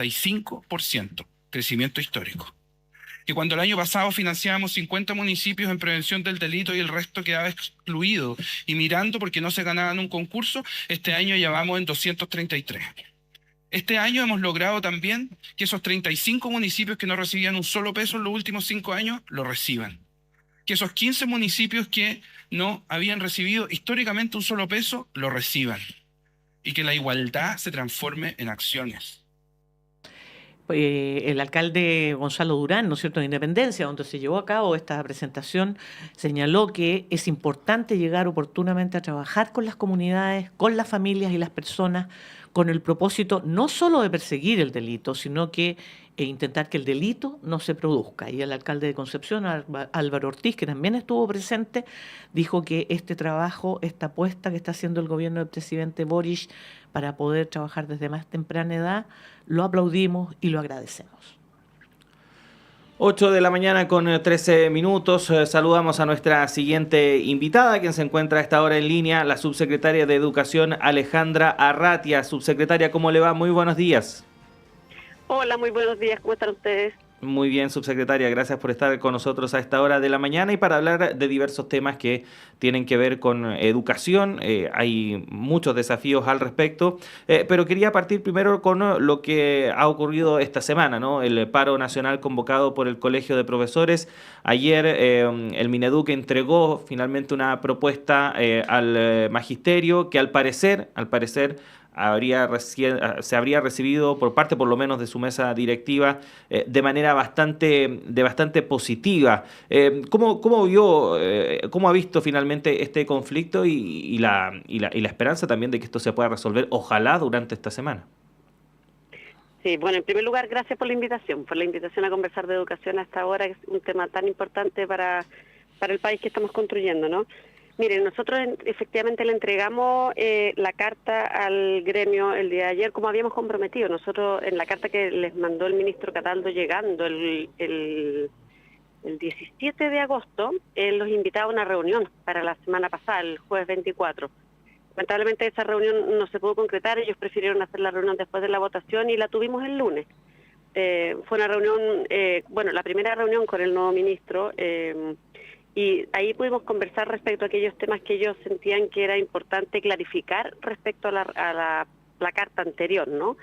35%, crecimiento histórico. Que cuando el año pasado financiábamos 50 municipios en prevención del delito y el resto quedaba excluido y mirando porque no se ganaban un concurso, este año ya vamos en 233. Este año hemos logrado también que esos 35 municipios que no recibían un solo peso en los últimos 5 años, lo reciban. Que esos 15 municipios que no habían recibido históricamente un solo peso, lo reciban. Y que la igualdad se transforme en acciones. El alcalde Gonzalo Durán, ¿no es cierto?, de Independencia, donde se llevó a cabo esta presentación, señaló que es importante llegar oportunamente a trabajar con las comunidades, con las familias y las personas, con el propósito no solo de perseguir el delito, sino que intentar que el delito no se produzca. Y el alcalde de Concepción, Álvaro Ortiz, que también estuvo presente, dijo que este trabajo, esta apuesta que está haciendo el gobierno del presidente Boric para poder trabajar desde más temprana edad, lo aplaudimos y lo agradecemos. 8 de la mañana con 13 minutos. Saludamos a nuestra siguiente invitada, quien se encuentra a esta hora en línea, la subsecretaria de Educación, Alejandra Arratia. Subsecretaria, ¿cómo le va? Muy buenos días. Hola, muy buenos días. ¿Cómo están ustedes? Muy bien, subsecretaria, gracias por estar con nosotros a esta hora de la mañana y para hablar de diversos temas que tienen que ver con educación. Hay muchos desafíos al respecto, pero quería partir primero con lo que ha ocurrido esta semana, ¿no? El paro nacional convocado por el Colegio de Profesores. Ayer el Mineduc entregó finalmente una propuesta al magisterio que al parecer se habría recibido por parte por lo menos de su mesa directiva de manera bastante positiva. ¿Cómo ha visto finalmente este conflicto y la esperanza también de que esto se pueda resolver, ojalá, durante esta semana? Sí, bueno, en primer lugar, gracias por la invitación a conversar de educación hasta ahora, que es un tema tan importante para el país que estamos construyendo, ¿no? Miren, nosotros efectivamente le entregamos la carta al gremio el día de ayer, como habíamos comprometido. Nosotros, en la carta que les mandó el ministro Cataldo llegando el 17 de agosto, él los invitaba a una reunión para la semana pasada, el jueves 24. Lamentablemente esa reunión no se pudo concretar, ellos prefirieron hacer la reunión después de la votación y la tuvimos el lunes. Fue una reunión, la primera reunión con el nuevo ministro, y ahí pudimos conversar respecto a aquellos temas que ellos sentían que era importante clarificar respecto a la carta anterior, ¿no?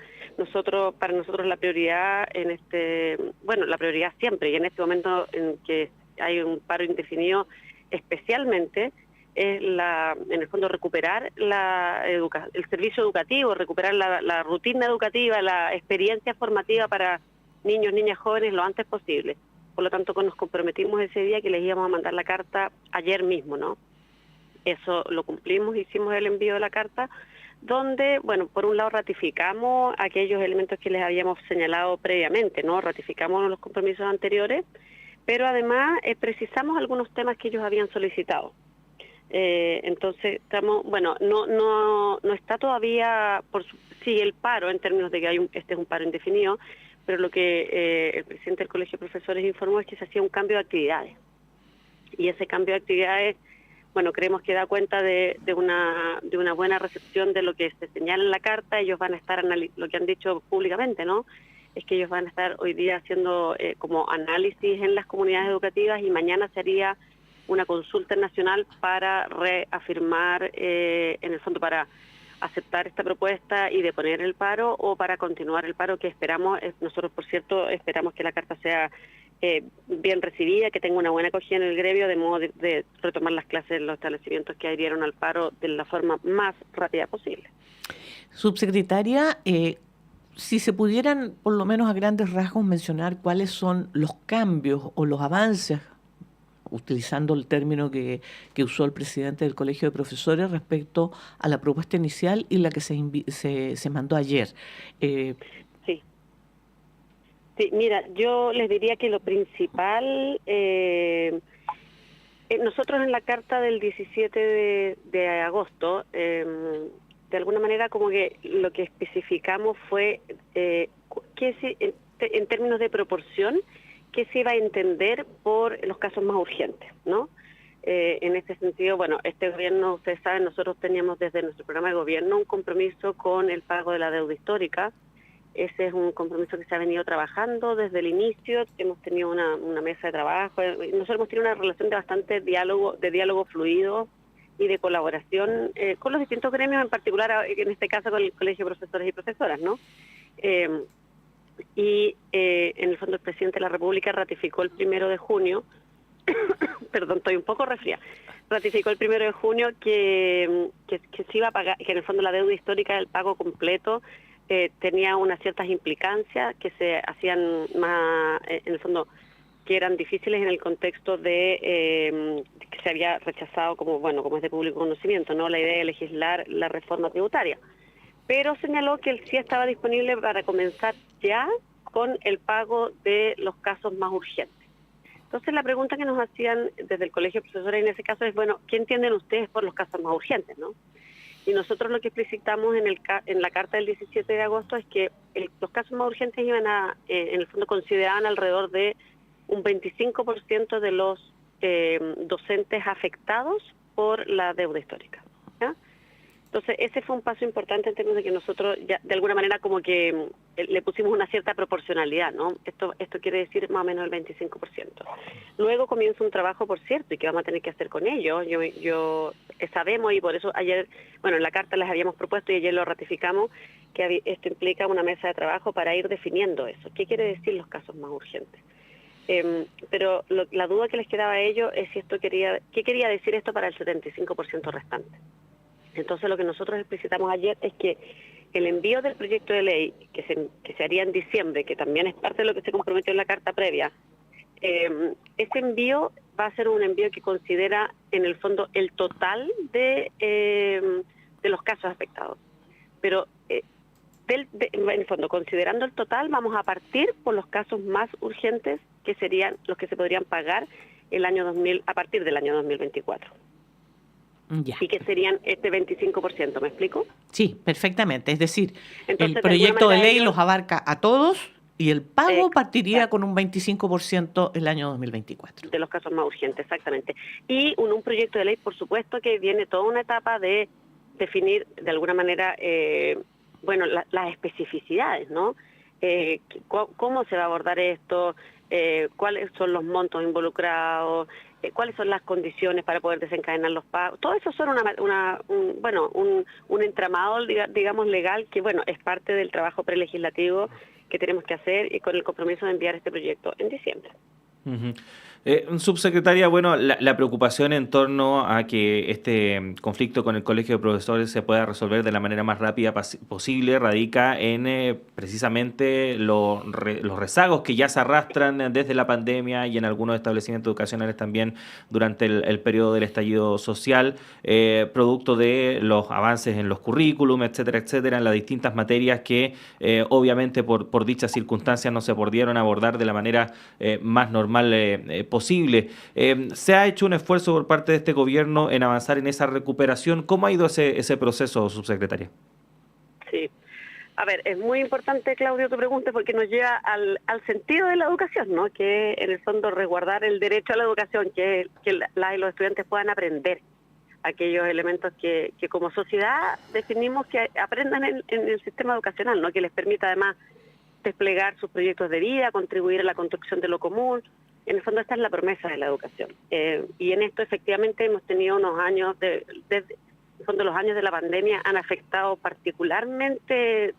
Para nosotros la prioridad la prioridad siempre, y en este momento en que hay un paro indefinido especialmente, es en el fondo recuperar el servicio educativo, recuperar la rutina educativa, la experiencia formativa para niños, niñas, jóvenes lo antes posible. Por lo tanto, nos comprometimos ese día que les íbamos a mandar la carta ayer mismo, ¿no? Eso lo cumplimos, hicimos el envío de la carta, donde, por un lado ratificamos aquellos elementos que les habíamos señalado previamente, ¿no? Ratificamos los compromisos anteriores, pero además precisamos algunos temas que ellos habían solicitado. Entonces, no está todavía, sigue el paro en términos de que este es un paro indefinido, pero lo que el presidente del Colegio de Profesores informó es que se hacía un cambio de actividades. Y ese cambio de actividades, creemos que da cuenta de una buena recepción de lo que se señala en la carta. Ellos van a estar, lo que han dicho públicamente, ¿no? Es que ellos van a estar hoy día haciendo como análisis en las comunidades educativas y mañana sería una consulta nacional para reafirmar, en el fondo, para aceptar esta propuesta y deponer el paro o para continuar el paro que esperamos. Nosotros, por cierto, esperamos que la carta sea bien recibida, que tenga una buena acogida en el gremio, de modo de retomar las clases en los establecimientos que adhirieron al paro de la forma más rápida posible. Subsecretaria, si se pudieran, por lo menos a grandes rasgos, mencionar cuáles son los cambios o los avances, utilizando el término que usó el presidente del Colegio de Profesores respecto a la propuesta inicial y la que se mandó ayer. Sí, mira, yo les diría que lo principal, nosotros en la carta del 17 de agosto, de alguna manera como que lo que especificamos fue en términos de proporción, qué se iba a entender por los casos más urgentes, ¿no? En este sentido, este gobierno, ustedes saben, nosotros teníamos desde nuestro programa de gobierno un compromiso con el pago de la deuda histórica, Ese es un compromiso que se ha venido trabajando desde el inicio. Hemos tenido una mesa de trabajo. Nosotros hemos tenido una relación de bastante diálogo fluido y de colaboración con los distintos gremios, en particular en este caso con el Colegio de Profesores y Profesoras, ¿no? En el fondo el presidente de la República ratificó el 1 de junio, perdón, estoy un poco resfriada, ratificó el 1 de junio que se iba a pagar, que en el fondo la deuda histórica del pago completo tenía unas ciertas implicancias que se hacían más, en el fondo, que eran difíciles en el contexto de que se había rechazado como es de público conocimiento, ¿no?, la idea de legislar la reforma tributaria. Pero señaló que él sí estaba disponible para comenzar ya con el pago de los casos más urgentes. Entonces la pregunta que nos hacían desde el Colegio de Profesores en ese caso es, bueno, ¿qué entienden ustedes por los casos más urgentes, no? Y nosotros lo que explicitamos en la carta del 17 de agosto es que los casos más urgentes iban en el fondo consideraban alrededor de un 25% de los docentes afectados por la deuda histórica, ¿ya? Entonces, ese fue un paso importante en términos de que nosotros, ya, de alguna manera, como que le pusimos una cierta proporcionalidad, ¿no? Esto quiere decir más o menos el 25%. Luego comienza un trabajo, por cierto, y que vamos a tener que hacer con ellos. Yo sabemos, y por eso ayer, en la carta les habíamos propuesto y ayer lo ratificamos, que esto implica una mesa de trabajo para ir definiendo eso. ¿Qué quiere decir los casos más urgentes? Pero la duda que les quedaba a ellos es si ¿qué quería decir esto para el 75% restante? Entonces lo que nosotros explicitamos ayer es que el envío del proyecto de ley que se haría en diciembre, que también es parte de lo que se comprometió en la carta previa, ese envío va a ser un envío que considera en el fondo el total de los casos afectados. Pero en el fondo, considerando el total, vamos a partir por los casos más urgentes, que serían los que se podrían pagar a partir del año 2024. Ya. Y que serían este 25%, ¿me explico? Sí, perfectamente. Es decir, Entonces, el proyecto de ley ellos los abarca a todos y el pago partiría con un 25% el año 2024. De los casos más urgentes, exactamente. Y un proyecto de ley, por supuesto, que viene toda una etapa de definir, de alguna manera, las especificidades, ¿no? ¿Cómo se va a abordar esto? ¿Cuáles son los montos involucrados? ¿Cuáles son las condiciones para poder desencadenar los pagos? Todo eso son un entramado, digamos, legal que, es parte del trabajo prelegislativo que tenemos que hacer y con el compromiso de enviar este proyecto en diciembre. Uh-huh. Subsecretaria, la preocupación en torno a que este conflicto con el Colegio de Profesores se pueda resolver de la manera más rápida posible radica en precisamente los rezagos que ya se arrastran desde la pandemia y en algunos establecimientos educacionales también durante el periodo del estallido social, producto de los avances en los currículum, etcétera, en las distintas materias que obviamente por dichas circunstancias no se pudieron abordar de la manera más normal posible. ¿Se ha hecho un esfuerzo por parte de este gobierno en avanzar en esa recuperación? ¿Cómo ha ido ese proceso, subsecretaria? Sí. A ver, es muy importante, Claudio, tu pregunta, porque nos lleva al sentido de la educación, ¿no? Que en el fondo resguardar el derecho a la educación, que las y los estudiantes puedan aprender aquellos elementos que como sociedad definimos que aprendan en el sistema educacional, ¿no? Que les permita además desplegar sus proyectos de vida, contribuir a la construcción de lo común. En el fondo esta es la promesa de la educación. Y en esto efectivamente hemos tenido unos años, en el fondo los años de la pandemia han afectado particularmente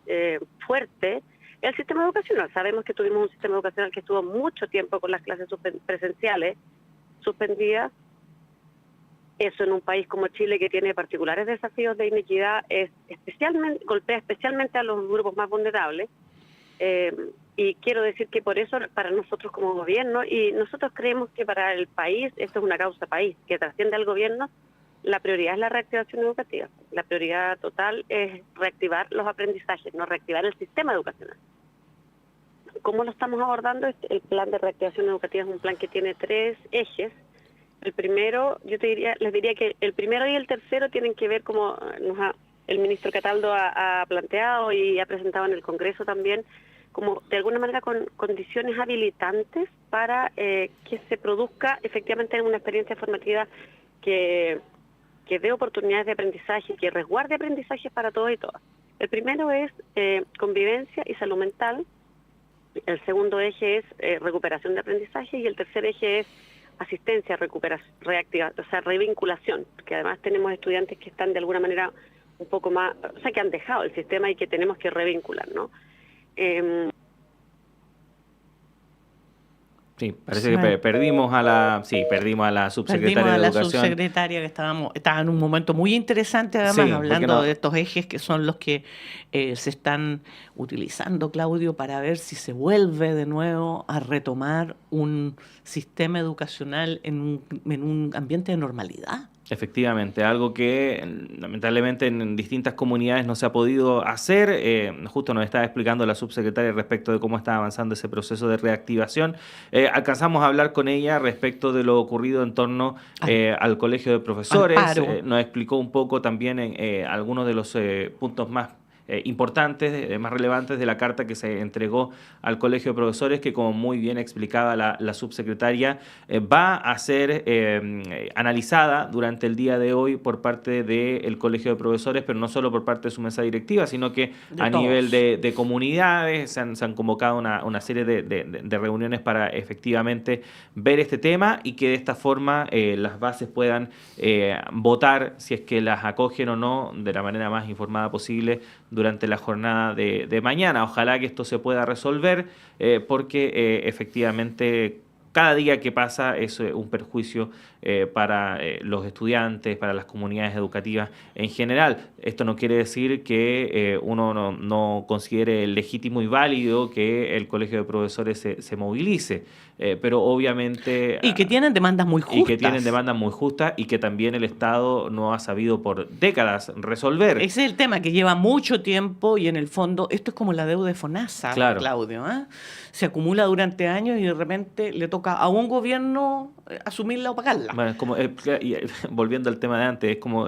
fuerte el sistema educacional. Sabemos que tuvimos un sistema educacional que estuvo mucho tiempo con las clases presenciales suspendidas. Eso en un país como Chile, que tiene particulares desafíos de inequidad, golpea especialmente a los grupos más vulnerables. Y quiero decir que por eso, para nosotros como gobierno, y nosotros creemos que para el país, esto es una causa país, que trasciende al gobierno, la prioridad es la reactivación educativa. La prioridad total es reactivar los aprendizajes, no reactivar el sistema educacional. ¿Cómo lo estamos abordando? El plan de reactivación educativa es un plan que tiene 3 ejes. El primero, les diría que el primero y el tercero tienen que ver, como el ministro Cataldo ha planteado y ha presentado en el Congreso también, como de alguna manera con condiciones habilitantes para que se produzca efectivamente una experiencia formativa que dé oportunidades de aprendizaje, que resguarde aprendizajes para todos y todas. El primero es convivencia y salud mental. El segundo eje es recuperación de aprendizaje y el tercer eje es asistencia, recuperación, reactiva, o sea, revinculación, porque además tenemos estudiantes que están de alguna manera un poco más, o sea, que han dejado el sistema y que tenemos que revincular, ¿no? Sí, parece que perdimos a la subsecretaria de Educación. Subsecretaria que estaba en un momento muy interesante, además, Sí, hablando de estos ejes que son los que se están utilizando, Claudio, para ver si se vuelve de nuevo a retomar un sistema educacional en un ambiente de normalidad. Efectivamente, algo que lamentablemente en distintas comunidades no se ha podido hacer. Justo nos estaba explicando la subsecretaria respecto de cómo está avanzando ese proceso de reactivación. Alcanzamos a hablar con ella respecto de lo ocurrido en torno al Colegio de Profesores. Nos explicó un poco también algunos de los puntos más importantes, más relevantes de la carta que se entregó al Colegio de Profesores, que como muy bien explicaba la subsecretaria, va a ser analizada durante el día de hoy por parte del Colegio de Profesores, pero no solo por parte de su mesa directiva, sino que a nivel de comunidades se han convocado una serie de reuniones para efectivamente ver este tema y que de esta forma las bases puedan votar si es que las acogen o no de la manera más informada posible durante la jornada de mañana. Ojalá que esto se pueda resolver porque efectivamente cada día que pasa es un perjuicio para los estudiantes, para las comunidades educativas en general. Esto no quiere decir que uno no considere legítimo y válido que el Colegio de Profesores se movilice, pero obviamente... Y que tienen demandas muy justas. Y que tienen demandas muy justas y que también el Estado no ha sabido por décadas resolver. Ese es el tema, que lleva mucho tiempo y en el fondo esto es como la deuda de FONASA, claro. Claudio. Se acumula durante años y de repente le toca a un gobierno asumirla o pagarla. Bueno, es como, volviendo al tema de antes, es como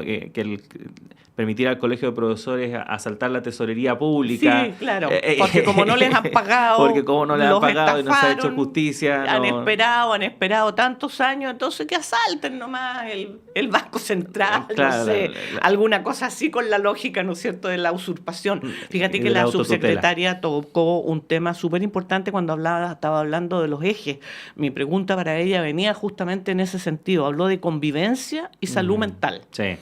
permitir al Colegio de Profesores asaltar la tesorería pública. Sí, claro, porque como no les han pagado, y no se ha hecho justicia. Han esperado tantos años, entonces que asalten nomás el Banco Central, claro, no sé, alguna cosa así con la lógica, ¿no es cierto?, de la usurpación. Fíjate que la subsecretaria tocó un tema súper importante cuando estaba hablando de los ejes. Mi pregunta para ella venía justamente en ese sentido. Habló de convivencia y salud mental. Sí.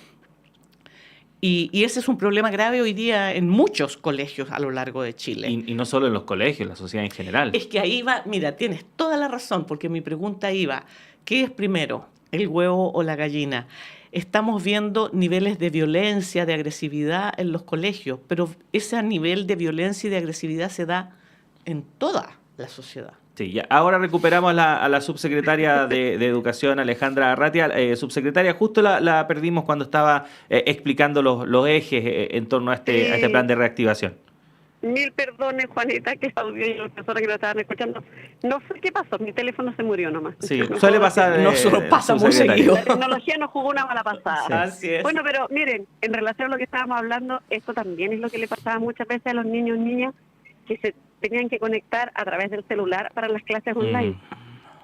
Y ese es un problema grave hoy día en muchos colegios a lo largo de Chile. Y no solo en los colegios, la sociedad en general. Es que ahí va, mira, tienes toda la razón, porque mi pregunta iba, ¿qué es primero, el huevo o la gallina? Estamos viendo niveles de violencia, de agresividad en los colegios, pero ese nivel de violencia y de agresividad se da en toda la sociedad. Sí, ya. Ahora recuperamos a la subsecretaria de Educación, Alejandra Arratia. Subsecretaria, justo la perdimos cuando estaba explicando los ejes en torno a este plan de reactivación. Mil perdones, Juanita, que audio y las personas que lo estaban escuchando. No sé qué pasó, mi teléfono se murió nomás. Sí, suele pasar. Nosotros pasa muy seguido. La tecnología nos jugó una mala pasada. Sí. Así es. Bueno, pero miren, en relación a lo que estábamos hablando, esto también es lo que le pasaba muchas veces a los niños y niñas que se tenían que conectar a través del celular para las clases online.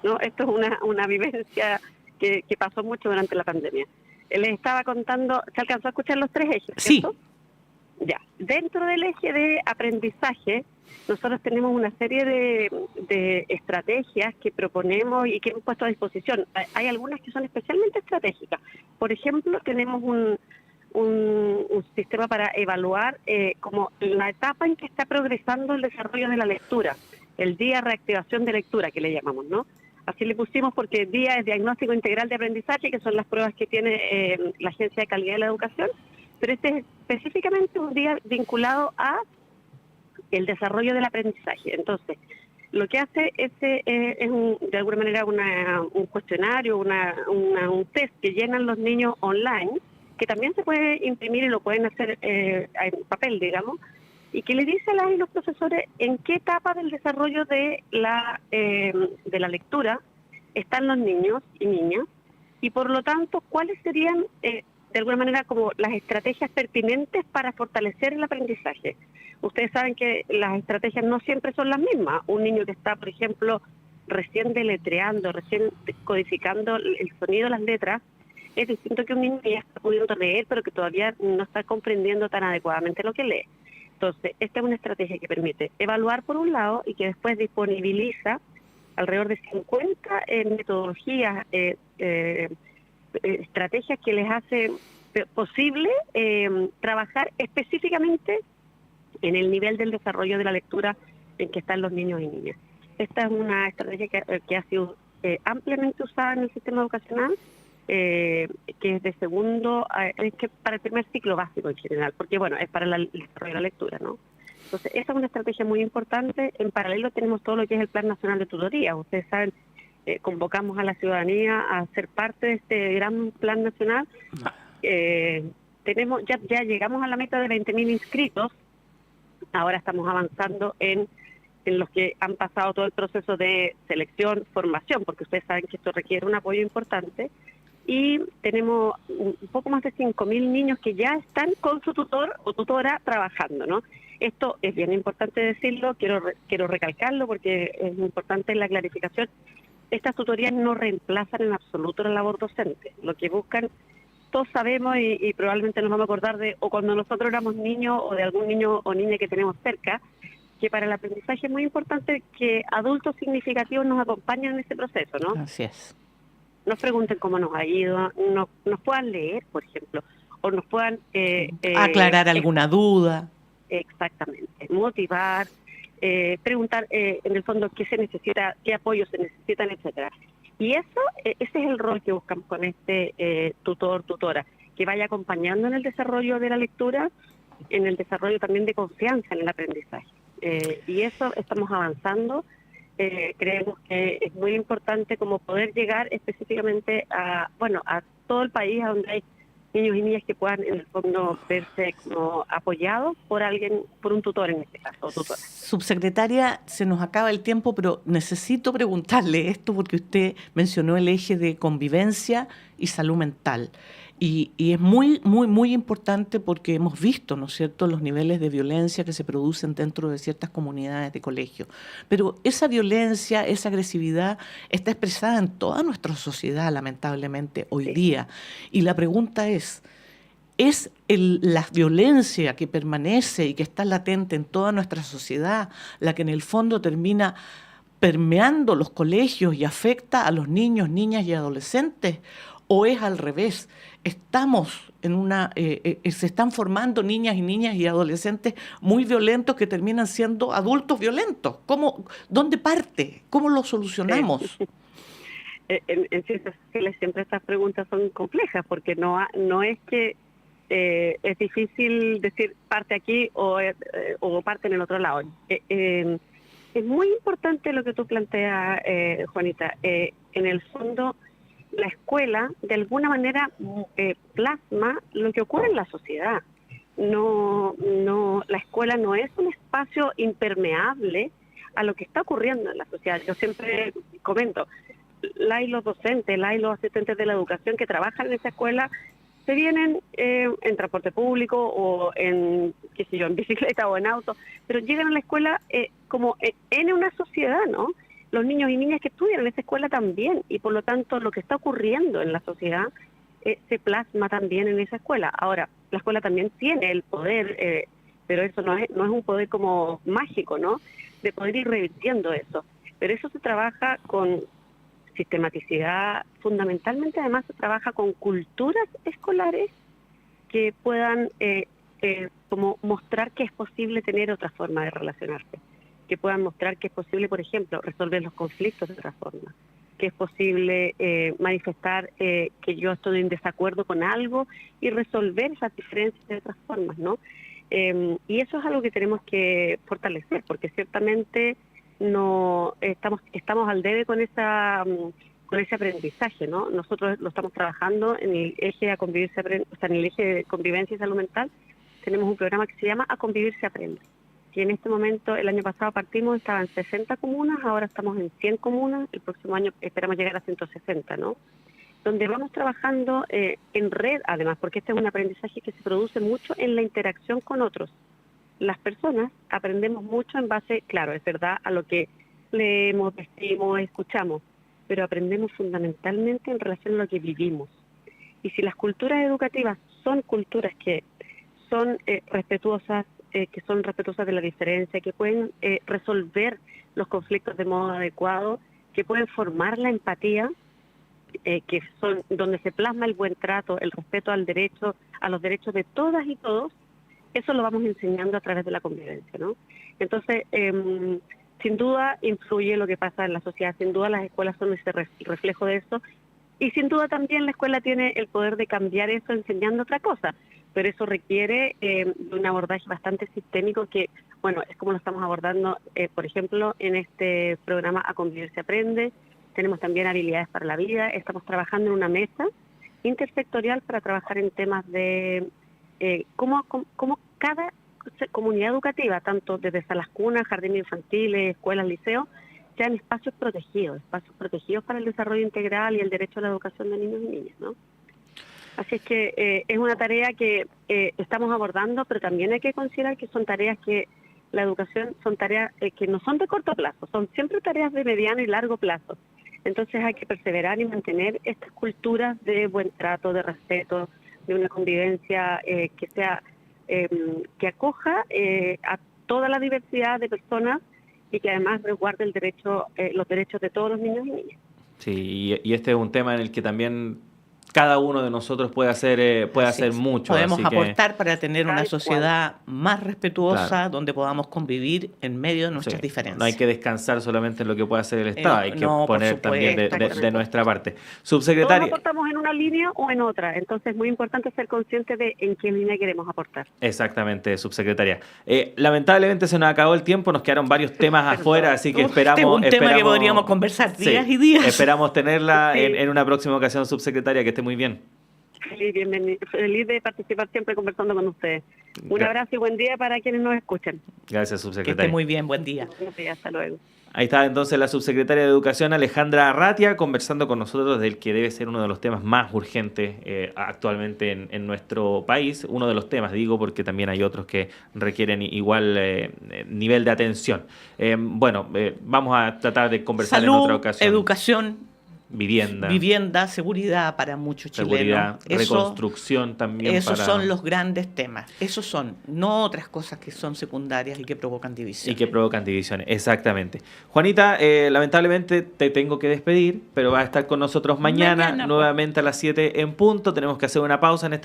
¿No? Esto es una vivencia que pasó mucho durante la pandemia. Les estaba contando, ¿se alcanzó a escuchar los tres ejes? ¿Cierto? Sí. Ya. Dentro del eje de aprendizaje, nosotros tenemos una serie de estrategias que proponemos y que hemos puesto a disposición. Hay algunas que son especialmente estratégicas. Por ejemplo, tenemos un sistema para evaluar como la etapa en que está progresando el desarrollo de la lectura, el día reactivación de lectura que le llamamos, ¿no? Así le pusimos porque día es diagnóstico integral de aprendizaje, que son las pruebas que tiene la Agencia de Calidad de la Educación, pero este es específicamente un día vinculado a el desarrollo del aprendizaje. Entonces, lo que hace es de alguna manera un cuestionario, un test que llenan los niños online, que también se puede imprimir y lo pueden hacer en papel, digamos, y que le dice a las y los profesores en qué etapa del desarrollo de la lectura están los niños y niñas, y por lo tanto, cuáles serían, de alguna manera, como las estrategias pertinentes para fortalecer el aprendizaje. Ustedes saben que las estrategias no siempre son las mismas. Un niño que está, por ejemplo, recién deletreando, recién codificando el sonido de las letras, es distinto que un niño que ya está pudiendo leer, pero que todavía no está comprendiendo tan adecuadamente lo que lee. Entonces, esta es una estrategia que permite evaluar por un lado y que después disponibiliza alrededor de 50 metodologías, estrategias que les hace posible trabajar específicamente en el nivel del desarrollo de la lectura en que están los niños y niñas. Esta es una estrategia que ha sido ampliamente usada en el sistema educacional, que es de segundo, es que para el primer ciclo básico en general, porque bueno, es para el desarrollo de la lectura, ¿no? Entonces, esa es una estrategia muy importante. En paralelo tenemos todo lo que es el Plan Nacional de Tutoría. Ustedes saben, convocamos a la ciudadanía a ser parte de este gran plan nacional. Tenemos ya llegamos a la meta de 20.000 inscritos. Ahora estamos avanzando en los que han pasado todo el proceso de selección, formación, porque ustedes saben que esto requiere un apoyo importante. Y tenemos un poco más de 5.000 niños que ya están con su tutor o tutora trabajando, ¿no? Esto es bien importante decirlo, quiero recalcarlo porque es importante en la clarificación. Estas tutorías no reemplazan en absoluto la labor docente. Lo que buscan, todos sabemos y probablemente nos vamos a acordar de o cuando nosotros éramos niños o de algún niño o niña que tenemos cerca, que para el aprendizaje es muy importante que adultos significativos nos acompañen en este proceso, ¿no? Así es. Nos pregunten cómo nos ha ido, nos puedan leer, por ejemplo, o nos puedan... aclarar alguna duda. Exactamente, motivar, preguntar en el fondo qué se necesita, qué apoyo se necesitan, etcétera. Y eso, ese es el rol que buscamos con este tutor, tutora, que vaya acompañando en el desarrollo de la lectura, en el desarrollo también de confianza en el aprendizaje. Y eso estamos avanzando. Creemos que es muy importante como poder llegar específicamente a todo el país, a donde hay niños y niñas que puedan en el fondo verse como apoyados por alguien, por un tutor en este caso, o tutora. Subsecretaria, se nos acaba el tiempo, pero necesito preguntarle esto porque usted mencionó el eje de convivencia y salud mental. Y es muy, muy, muy importante porque hemos visto, ¿no es cierto?, los niveles de violencia que se producen dentro de ciertas comunidades de colegio. Pero esa violencia, esa agresividad está expresada en toda nuestra sociedad, lamentablemente, hoy día. Y la pregunta es la violencia que permanece y que está latente en toda nuestra sociedad la que en el fondo termina permeando los colegios y afecta a los niños, niñas y adolescentes? ¿O es al revés? Estamos se están formando niñas y adolescentes muy violentos que terminan siendo adultos violentos. ¿Dónde parte? ¿Cómo lo solucionamos? En ciencias sociales siempre estas preguntas son complejas porque no es que es difícil decir parte aquí o parte en el otro lado. Es muy importante lo que tú planteas, Juanita. En el fondo, la escuela de alguna manera plasma lo que ocurre en la sociedad. La escuela no es un espacio impermeable a lo que está ocurriendo en la sociedad. Yo siempre comento, los docentes, los asistentes de la educación que trabajan en esa escuela se vienen en transporte público o en bicicleta o en auto, pero llegan a la escuela como en una sociedad, ¿no? Los niños y niñas que estudian en esa escuela también, y por lo tanto lo que está ocurriendo en la sociedad se plasma también en esa escuela. Ahora, la escuela también tiene el poder, pero eso no es un poder como mágico, ¿no? De poder ir revirtiendo eso. Pero eso se trabaja con sistematicidad, fundamentalmente además se trabaja con culturas escolares que puedan como mostrar que es posible tener otra forma de relacionarse, que puedan mostrar que es posible, por ejemplo, resolver los conflictos de otra forma, que es posible manifestar que yo estoy en desacuerdo con algo y resolver esas diferencias de otras formas, ¿no? Y eso es algo que tenemos que fortalecer, porque ciertamente no estamos al debe con ese aprendizaje, ¿no? Nosotros lo estamos trabajando en el eje A Convivir se aprende, en el eje de convivencia y salud mental. Tenemos un programa que se llama A Convivir se aprende, que en este momento, el año pasado partimos, estaba en 60 comunas, ahora estamos en 100 comunas, el próximo año esperamos llegar a 160, ¿no? Donde vamos trabajando en red, además, porque este es un aprendizaje que se produce mucho en la interacción con otros. Las personas aprendemos mucho en base, claro, es verdad, a lo que leemos, vestimos, escuchamos, pero aprendemos fundamentalmente en relación a lo que vivimos. Y si las culturas educativas son culturas que son respetuosas, que son respetuosas de la diferencia, que pueden resolver los conflictos de modo adecuado, que pueden formar la empatía, que son donde se plasma el buen trato, el respeto al derecho, a los derechos de todas y todos. Eso lo vamos enseñando a través de la convivencia, ¿no? Entonces, sin duda influye lo que pasa en la sociedad, sin duda las escuelas son ese reflejo de eso, y sin duda también la escuela tiene el poder de cambiar eso enseñando otra cosa, pero eso requiere de un abordaje bastante sistémico que, bueno, es como lo estamos abordando, por ejemplo, en este programa A Convivir se Aprende. Tenemos también habilidades para la vida, estamos trabajando en una mesa intersectorial para trabajar en temas de cómo cada comunidad educativa, tanto desde salas cunas, jardines infantiles, escuelas, liceos, sean espacios protegidos para el desarrollo integral y el derecho a la educación de niños y niñas, ¿no? Así es que es una tarea que estamos abordando, pero también hay que considerar que son tareas que la educación son tareas que no son de corto plazo, son siempre tareas de mediano y largo plazo. Entonces hay que perseverar y mantener estas culturas de buen trato, de respeto, de una convivencia que sea que acoja a toda la diversidad de personas y que además resguarde el derecho, los derechos de todos los niños y niñas. Sí, y este es un tema en el que también cada uno de nosotros puede hacer mucho. Podemos así que, aportar para tener una sociedad más respetuosa, claro, donde podamos convivir en medio de nuestras sí, diferencias. no hay que descansar solamente en lo que puede hacer el Estado, hay que poner también de nuestra parte. Subsecretaria. Todos aportamos en una línea o en otra, entonces es muy importante ser consciente de en qué línea queremos aportar. Exactamente, subsecretaria. Lamentablemente se nos acabó el tiempo, nos quedaron varios temas afuera, así que esperamos... Este es un tema que podríamos conversar días y días. Esperamos tenerla Sí. en una próxima ocasión, subsecretaria, que esté muy bien. Feliz de participar siempre conversando con ustedes. Un abrazo y buen día para quienes nos escuchan. Gracias, Que subsecretaria. esté muy bien, buen día. Buenos días, hasta luego. Ahí está entonces la subsecretaria de Educación, Alejandra Arratia, conversando con nosotros del que debe ser uno de los temas más urgentes actualmente en nuestro país. Uno de los temas, digo, porque también hay otros que requieren igual nivel de atención. Vamos a tratar de conversar en otra ocasión. Educación, Vivienda, seguridad para muchos seguridad, chilenos. reconstrucción también. Esos son los grandes temas. Esos son, no otras cosas que son secundarias y que provocan división. Y que provocan divisiones, exactamente. Juanita, lamentablemente te tengo que despedir, pero vas a estar con nosotros mañana. Nuevamente a las 7 en punto. Tenemos que hacer una pausa en este